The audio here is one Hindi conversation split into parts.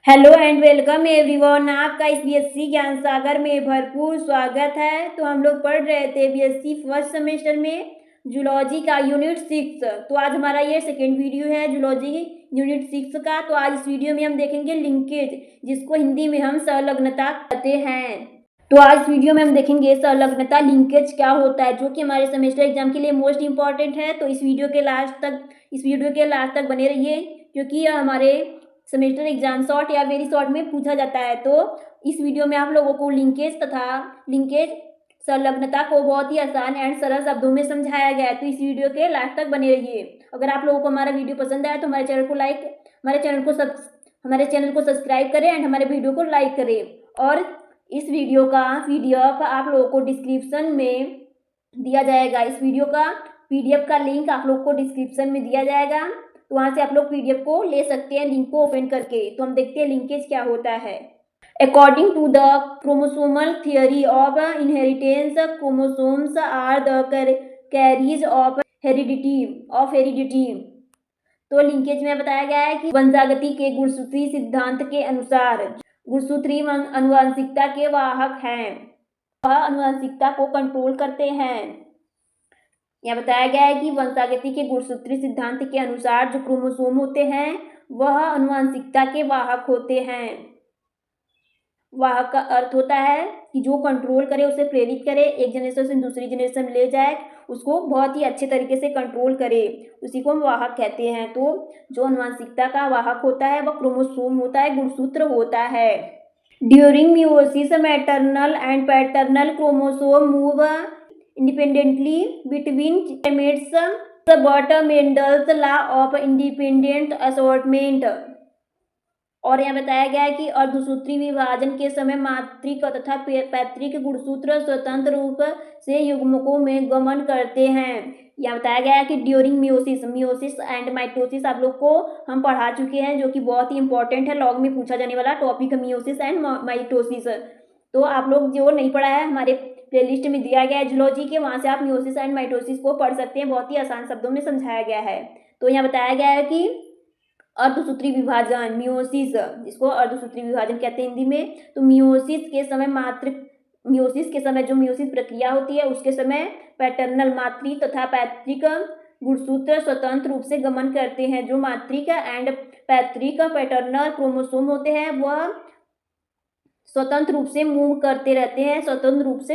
Hello and welcome everyone. आपका इस बीएससी ज्ञान सागर में भरपूर स्वागत है। तो हम लोग पढ़ रहे थे बीएससी फर्स्ट सेमेस्टर में जूलॉजी का यूनिट 6। तो आज हमारा ये सेकेंड वीडियो है जूलॉजी यूनिट 6 का। तो आज इस वीडियो में हम देखेंगे लिंकेज, जिसको हिंदी में हम संलग्नता कहते हैं। तो आज वीडियो में हम देखेंगे संलग्नता, लिंकेज क्या होता है, जो कि हमारे सेमेस्टर एग्जाम के लिए मोस्ट इंपॉर्टेंट है। तो इस वीडियो के लास्ट तक बने रहिए, क्योंकि यह हमारे सेमेस्टर एग्जाम शॉर्ट या वेरी शॉर्ट में पूछा जाता है। तो इस वीडियो में आप लोगों को लिंकेज संलग्नता को बहुत ही आसान एंड सरल शब्दों में समझाया गया है। तो इस वीडियो के लास्ट तक बने रहिए। अगर आप लोगों को हमारा वीडियो पसंद आया तो हमारे चैनल को सब्सक्राइब करें एंड हमारे वीडियो को लाइक करें। और इस वीडियो का पीडीएफ आप लोगों को डिस्क्रिप्शन में दिया जाएगा। इस वीडियो का पीडीएफ का लिंक आप लोग को डिस्क्रिप्शन में दिया जाएगा, तो वहाँ से आप लोग पीडीएफ को ले सकते हैं लिंक को ओपन करके। तो हम देखते हैं लिंकेज क्या होता है। According to the chromosomal theory of inheritance, chromosomes are the carriage of heredity. तो लिंकेज में बताया गया है कि वंशागति के गुणसूत्री सिद्धांत के अनुसार गुणसूत्री आनुवंशिकता के वाहक हैं, वह आनुवंशिकता को कंट्रोल करते हैं। यहाँ बताया गया है कि वंशागति के गुणसूत्री सिद्धांत के अनुसार जो क्रोमोसोम होते हैं वह आनुवंशिकता के वाहक होते हैं। वाहक का अर्थ होता है कि जो कंट्रोल करे, उसे प्रेरित करे, एक जनरेशन से दूसरी जनरेशन में ले जाए, उसको बहुत ही अच्छे तरीके से कंट्रोल करे, उसी को हम वाहक कहते हैं। तो जो आनुवंशिकता का वाहक होता है वह क्रोमोसोम होता है, गुणसूत्र होता है। During meiosis maternal and paternal chromosome move independently between gametes, but Mendel's law of independent assortment। और यहाँ बताया गया है कि अर्धसूत्री विभाजन के समय मातृक तथा पैतृक गुणसूत्र स्वतंत्र रूप से युग्मकों में गमन करते हैं। यहाँ बताया गया है कि ड्यूरिंग मियोसिस एंड माइटोसिस आप लोग को हम पढ़ा चुके हैं, जो कि बहुत ही इंपॉर्टेंट है, लॉग में पूछा जाने वाला टॉपिक है मियोसिस एंड माइटोसिस। तो आप लोग जो नहीं पढ़ा है, हमारे प्लेलिस्ट में दिया गया है जूलॉजी के, वहाँ से आप मियोसिस एंड माइटोसिस को पढ़ सकते हैं। बहुत ही आसान शब्दों में समझाया गया है। तो यहाँ बताया गया है कि अर्धसूत्री विभाजन मियोसिस, जिसको अर्धसूत्री विभाजन कहते हैं हिंदी में। तो मियोसिस के समय जो मियोसिस प्रक्रिया होती है, उसके समय पैटर्नल मातृ तथा पैतृक गुणसूत्र स्वतंत्र रूप से गमन करते हैं। जो मातृक एंड पैतृक पैटर्नल क्रोमोसोम होते हैं वह स्वतंत्र रूप से मूव करते रहते हैं, स्वतंत्र रूप से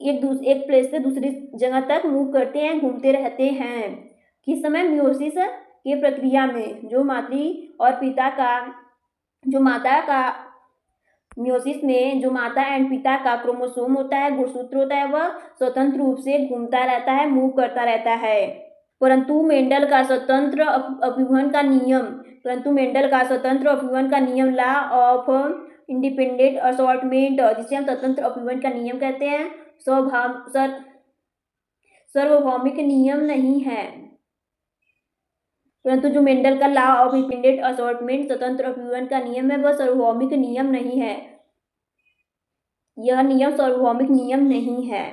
एक प्लेस से दूसरी जगह तक मूव करते हैं, घूमते रहते हैं। किस समय? मियोसिस की प्रक्रिया में जो माता का मियोसिस में जो माता एंड पिता का क्रोमोसोम होता है, गुणसूत्र होता है, वह स्वतंत्र रूप से घूमता रहता है, मूव करता रहता है। परंतु मेंडल का स्वतंत्र अभिवन का नियम लॉ ऑफ इंडिपेंडेंट असॉर्टमेंट, जिसे हम स्वतंत्र अभिवन का नियम कहते हैं, सार्वभौमिक नियम नहीं है। परंतु जो मेंडल का लॉ ऑफ इंडिपेंडेंट असॉर्टमेंट स्वतंत्र अभिवन का नियम है, वह सार्वभौमिक नियम नहीं है। यह नियम सार्वभौमिक नियम नहीं है।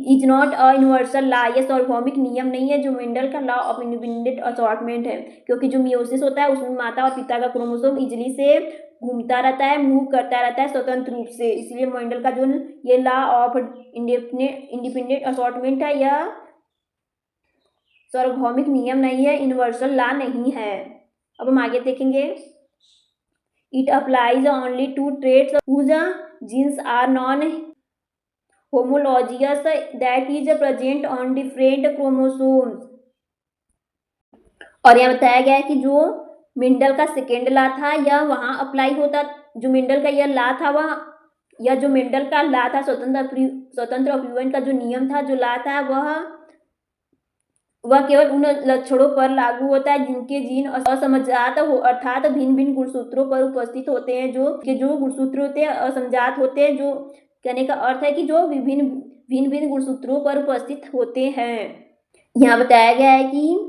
Is not a universal law, यह सार्वभौमिक नियम नहीं है जो मेंडल का लॉ ऑफ इंडिपेंडेंट असॉर्टमेंट है। क्योंकि जो मियोसिस होता है उसमें माता और पिता का क्रोमोसोम इजिली से घूमता रहता है, मूव करता रहता है स्वतंत्र रूप से। इसलिए मेंडल का जो ये लॉ ऑफ इंडिपेंडेंट असॉर्टमेंट है, यह सार्वभौमिक नियम नहीं है, यूनिवर्सल लॉ नहीं है। अब हम आगे देखेंगे। It applies only to traits whose genes are non homologous that is present on different chromosomes. और यह बताया गया है कि जो मेंडल का सेकेंड लॉ था यह वहाँ अप्लाई होता, जो मेंडल का यह लॉ था जो मेंडल का लॉ था, स्वतंत्र अभिवन का जो नियम था, जो लॉ था, वह केवल उन लक्षणों पर लागू होता है जिनके जीन असमजात हो, अर्थात भिन्न भिन्न गुणसूत्रों पर उपस्थित होते हैं। जो गुणसूत्र होते हैं असमजात होते हैं, जो कहने का अर्थ है कि जो भिन्न गुणसूत्रों पर उपस्थित होते हैं। यहाँ बताया गया है कि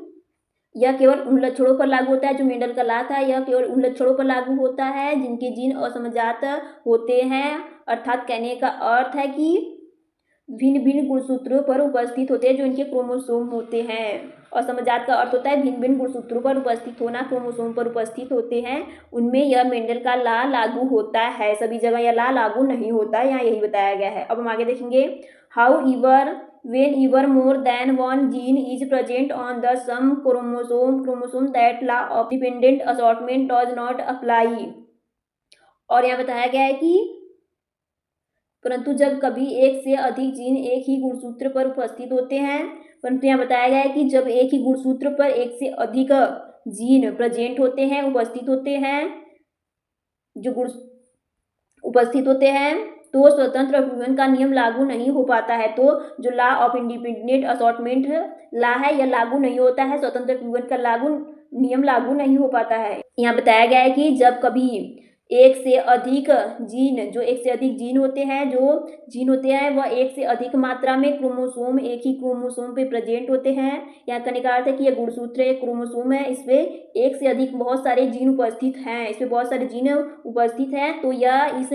यह केवल उन लक्षणों पर लागू होता है, जो मेंडल का लॉ था, यह केवल उन लक्षणों पर लागू होता है जिनके जीन असमजात होते हैं। अर्थात कहने का अर्थ है कि भिन्न भिन्न गुणसूत्रों पर उपस्थित होते हैं जो इनके क्रोमोसोम होते हैं। और समजात का अर्थ होता है भिन्न भिन्न गुणसूत्रों पर उपस्थित होना, क्रोमोसोम पर उपस्थित होते हैं, उनमें यह मेंडल का ला लागू होता है। सभी जगह यह ला लागू नहीं होता, यहाँ यही बताया गया है। अब हम आगे देखेंगे, however whenever more than one gene is present on the same chromosome that law of dependent assortment does not apply. और यहाँ बताया गया है कि परंतु जब कभी एक से अधिक जीन एक ही गुणसूत्र पर उपस्थित होते हैं, परंतु यहाँ बताया गया है कि जब एक ही गुणसूत्र पर एक से अधिक जीन प्रेजेंट होते हैं, उपस्थित होते हैं, जो गुण उपस्थित होते हैं, तो स्वतंत्र अभिवन का नियम लागू नहीं हो पाता है। तो जो law of independent assortment law है, यह लागू नहीं होता है, स्वतंत्र अभिवन का नियम लागू नहीं हो पाता है। यहाँ बताया गया है कि जब कभी एक से अधिक जीन होते हैं वह एक से अधिक मात्रा में क्रोमोसोम एक ही क्रोमोसोम पे प्रेजेंट होते हैं। यहाँ कहने का अर्थ है कि यह गुणसूत्र एक क्रोमोसोम है, इसमें एक से अधिक बहुत सारे जीन उपस्थित हैं, तो यह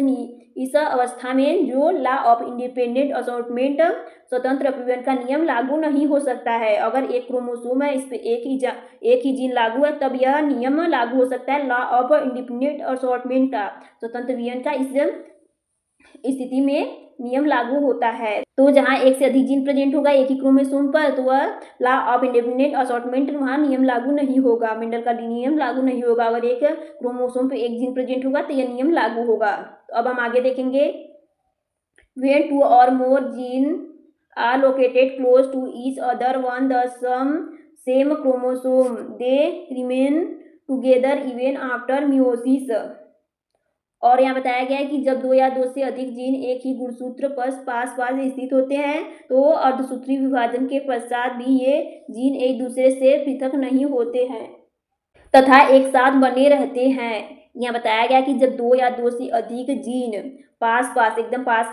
इस अवस्था में जो लॉ ऑफ इंडिपेंडेंट असॉर्टमेंट स्वतंत्र अभिवन का नियम लागू नहीं हो सकता है। अगर एक क्रोमोसोम है, इस पे एक ही जीन लागू है, तब यह नियम लागू हो सकता है, लॉ ऑफ इंडिपेंडेंट असॉर्टमेंट का, स्वतंत्र अभिवन का इस स्थिति में नियम लागू होता है। तो जहाँ एक से अधिक जीन प्रेजेंट होगा एक ही क्रोमोसोम पर, तो वह लॉ ऑफ इंडिपेंडेंट असॉर्टमेंट वहाँ नियम लागू नहीं होगा, मेंडल का नियम लागू नहीं होगा। अगर एक क्रोमोसोम पे एक जीन प्रेजेंट होगा तो यह नियम लागू होगा। तो अब हम आगे देखेंगे, when two or more genes are located close to each other on the same chromosome, they remain together even after meiosis। और यहाँ बताया गया है कि जब दो या दो से अधिक जीन एक ही गुणसूत्र पर पास स्थित होते हैं, तो अर्धसूत्रीय विभाजन के पश्चात भी ये जीन एक दूसरे से पृथक नहीं होते हैं तथा एक साथ बने रहते हैं। यहाँ बताया गया कि जब दो या दो से अधिक जीन एकदम पास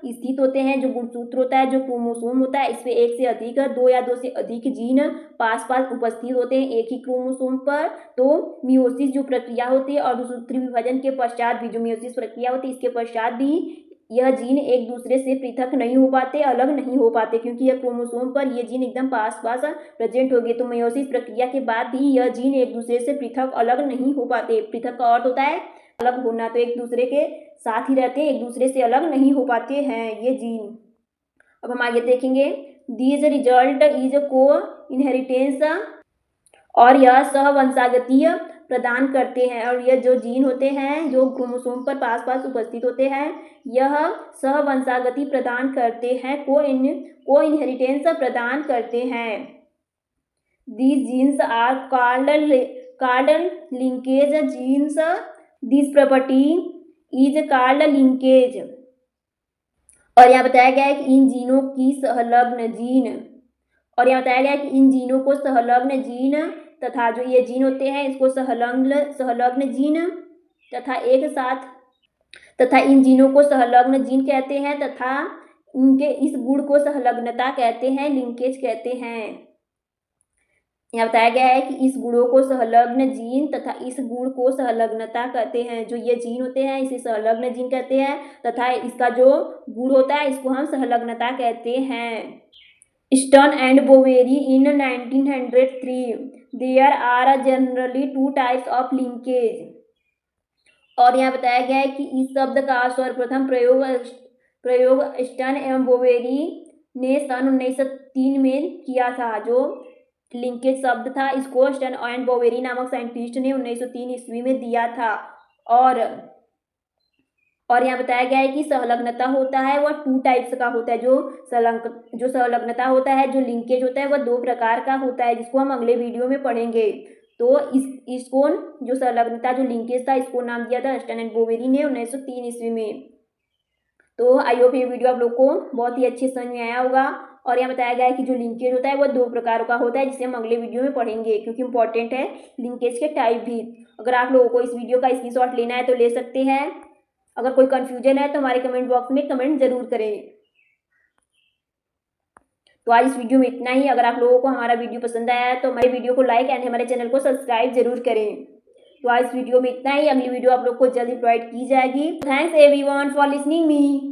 स्थित होते हैं, जो गुणसूत्र होता है, जो क्रोमोसोम होता है, इसमें दो या दो से अधिक जीन पास उपस्थित होते हैं एक ही क्रोमोसोम पर, तो मियोसिस जो प्रक्रिया होती है और अर्धसूत्रीय विभाजन के पश्चात भी जो मियोसिस प्रक्रिया होती है, इसके पश्चात भी यह जीन एक दूसरे से पृथक नहीं हो पाते, अलग नहीं हो पाते, क्योंकि यह क्रोमोसोम पर ये जीन एकदम पास प्रेजेंट हो गए। तो मेयोसिस प्रक्रिया के बाद भी यह जीन एक दूसरे से पृथक अलग नहीं हो पाते। पृथक का अर्थ होता है अलग होना, तो एक दूसरे के साथ ही रहते हैं, एक दूसरे से अलग नहीं हो पाते हैं ये जीन। अब हम आगे देखेंगे, दिस रिजल्ट इज को इनहेरिटेंस, और यह सहवंशागतीय प्रदान करते हैं। और यह जो जीन होते हैं जो क्रोमोसोम पर पास उपस्थित होते हैं, यह सहवंशागति प्रदान करते हैं, को इनहेरिटेंस प्रदान करते हैं। These genes are called linkage genes. This property is called linkage। और यहाँ बताया गया है कि इन जीनों की इन जीनों को संलग्न जीन तथा जो ये जीन होते हैं इसको संलग्न जीन तथा इन जीनों को संलग्न जीन कहते हैं, तथा इनके इस गुण को संलग्नता कहते हैं, लिंकेज कहते हैं। यहाँ बताया गया है कि इस गुणों को संलग्न जीन तथा इस गुण को संलग्नता कहते हैं। जो ये जीन होते हैं इसे संलग्न जीन कहते हैं, तथा इसका जो गुण होता है इसको हम संलग्नता कहते हैं। Stern and Boveri in 1903, there are generally 2 types of linkage. और यहाँ बताया गया है कि इस शब्द का सर्वप्रथम प्रयोग स्टर्न एवं बोवेरी ने सन 1903 में किया था। जो लिंकेज शब्द था इसको स्टर्न एंड बोवेरी नामक साइंटिस्ट ने 1903 ईस्वी में दिया था। और यहाँ बताया गया है कि संलग्नता होता है वह 2 टाइप्स का होता है। जो संलग्नता होता है, जो लिंकेज होता है वह 2 प्रकार का होता है, जिसको हम अगले वीडियो में पढ़ेंगे। तो इसको जो संलग्नता जो लिंकेज था इसको नाम दिया था स्टर्न एंड बोवेरी ने 1903 ईस्वी में। तो आई होप ये वीडियो आप लोग को बहुत ही अच्छे समझ में आया होगा। और यहाँ बताया गया है कि जो लिंकेज होता है वह 2 प्रकार का होता है, जिसे हम अगले वीडियो में पढ़ेंगे, क्योंकि इंपॉर्टेंट है लिंकेज के टाइप भी। अगर आप लोगों को इस वीडियो का स्क्रीनशॉट लेना है तो ले सकते हैं। अगर कोई कंफ्यूजन है तो हमारे कमेंट बॉक्स में कमेंट जरूर करें। तो आज इस वीडियो में इतना ही। अगर आप लोगों को हमारा वीडियो पसंद आया है तो हमारे वीडियो को लाइक एंड हमारे चैनल को सब्सक्राइब जरूर करें। तो आज इस वीडियो में इतना ही। अगली वीडियो आप लोग को जल्दी प्रोवाइड की जाएगी। Thanks everyone for listening me.